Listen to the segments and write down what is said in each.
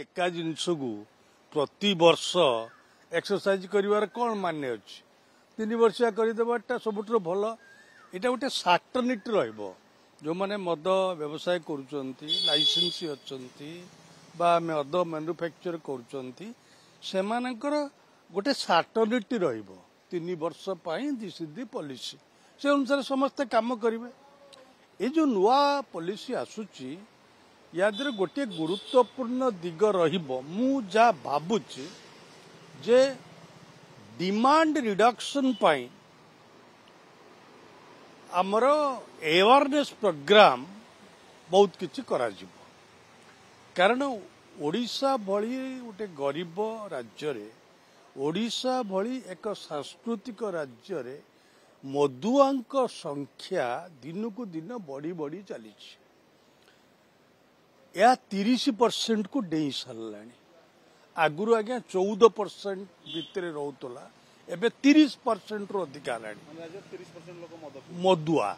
एका जिनस को प्रति वर्ष एक्सरसाइज करिवार कौन मान्य अच्छी 3 वर्षिया करदेटा सबुठ भल यहाँ गोटे सार्टनिट जो मैंने मद व्यवसाय करुँच लाइसेंस अच्छी मद मैन्युफैक्चर करुँच से गोटे सार्टनिट र3 वर्ष दिस इज दी पॉलिसी से अनुसार समस्ते काम करेंगे। ये जो नुआ पॉलिसी आसूची या गोटे गुरुत्वपूर्ण दिग रु जा भावुची जे डिमांड रिडक्शन पाई आमर अवेयरनेस प्रोग्राम बहुत किछि करा जिवो कारण ओडिशा भली गोटे गरीब राज्य रे ओडिशा भली एक सांस्कृतिक राज्य रे मदुआंक संख्या दिन को दिन बढ़ी बढ़ी चली या 30% को डेई सारा आगुरी आज्ञा 14% भितर रोला एबे 30% रो अधिक मदुआ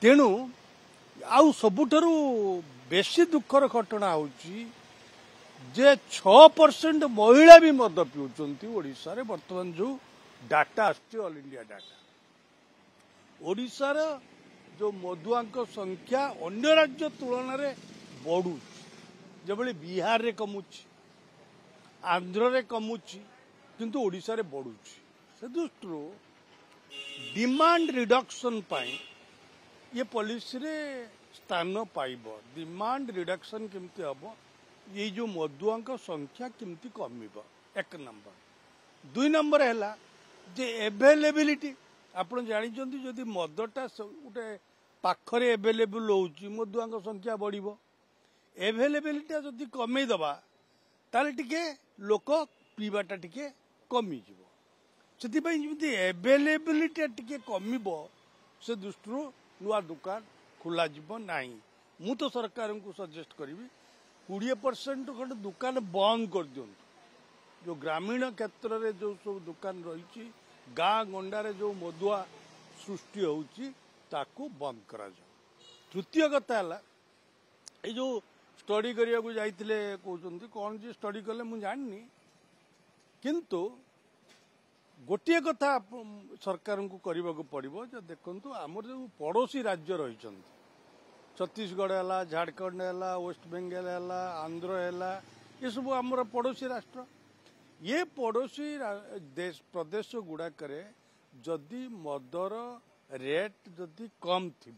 तेणु आउ सबुठारु बेसी दुखर घटना होची जे 6% महिला भी मद पिउचंती ओडिशा रे वर्तमान जो डाटा आसछि ऑल इंडिया डाटा ओडिशा रे जो मदुआंक संख्या अन्य राज्य तुलन रे बढ़ू जबले बिहार रे कमुची आंध्र रे कमुची किंतु ओडिशा रे बढ़ुची से दृष्टि डिमांड रिडक्शन पाई ये पॉलिसी रे स्थान पाइब डिमांड रिडक्शन केमती हम ये जो मदुआंक संख्या केमती कमिब 1 नंबर 2 नंबर है जे एवेलेबिलिटी आपण जानिचंती जदि मदटा गोटे पाखरे एवेलेबल होउची मदुआंक संख्या बढ़िबो एवेलेबिलिटी जदि कमे दबा ताले टिके लोक पीबाटा टिके कमी जीवो सेतिपई जदि एवेलेबिलिटी टिके कमिबो से दृष्टि नुआ दुकान खुला जीवो नाही मु तो सरकार को सजेस्ट करी 20% खंड दुकान बंद कर दियंतु जो ग्रामीण क्षेत्र रे जो सब दुकान रही गाँ गंडारे जो मदुआ सृष्टि होउची ताकू बंद करा जाओ। तृतीय कथा है ये जो स्टडी करिया को जाइतिले कहउचंती कोन जे स्टडी कले मु जाननी किंतु गोटिए कथा सरकार को करने को पड़ो जो देखु आमर जो पड़ोसी राज्य रही छत्तीसगढ़ है झारखंड है वेस्ट बेंगल है आंध्र है ये सब आमर पड़ोसी राष्ट्र ये पड़ोसी देश प्रदेश गुड़ाक जदि मदर रेट जदि कम थी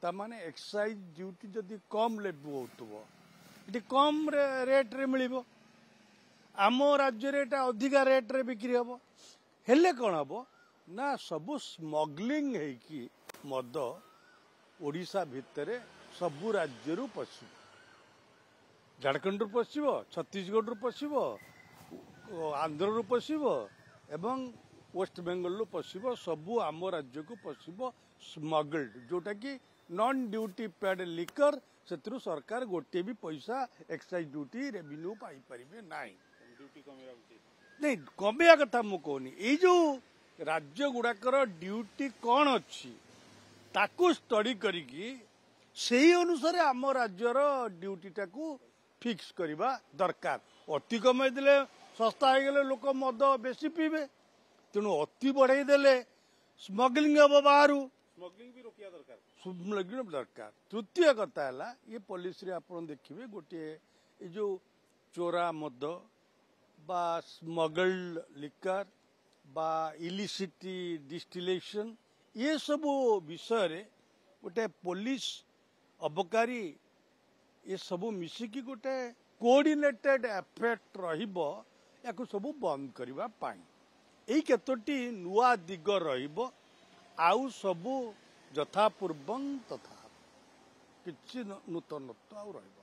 तामाने एक्साइज ड्यूटी जदि कम लेबू होती कम रेट रे मिलिबो आम राज्य रे अधिका रेट रे बिक्री हम हेले कौन हम ना सबू स्मग्लिंग है मद ओडिशा भितर सबू राज्य रु पशु झारखंड रु पशु छत्तीसगढ़ रु पशु आंध्र रु पशु एवं वेस्ट बेंगल रु पशु सबू आम राज्य को पशु स्मगल्ड जोटा कि नॉन ड्यूटी पेड लिकर से सरकार गोटे भी पैसा एक्साइज ड्यूटी रेवेन्यू पाई परिबे नाही नहीं कमिया कथा मु कहनी ये जो राज्य गुड़ाकर ड्यूटी कौन अच्छी ताकू स्टडी करिकी सेही अनुसार आम राज्यर ड्यूटी टाकू फिक्स करवा दरकार अति कमे देले सस्ता हो गले लोक मद बेसी पीबे तेणु अति बढ़ाई देले स्मगलिंग हम बाहर स्मगलिंग भी रोकिया दरकार स्मगलिंग दरकार। तृतीय कथा है ये पॉलिसी रे आपण देखिबे गोटे ये जो चोरा मद बा स्मगल्ड लिकर बा इलिसिटी डिस्टिलेशन ये सब विषय रे गोटे पुलिस अबकारी ये सब मिसिकी गोटे कोऑर्डिनेटेड एफर्ट रहिबो याकु सब बंद करबा पाई एई केतोटी नुआ दिग रहिबो आउ सब यथापूर्वं तथा किछि नूतनत्व आउ रहिबो।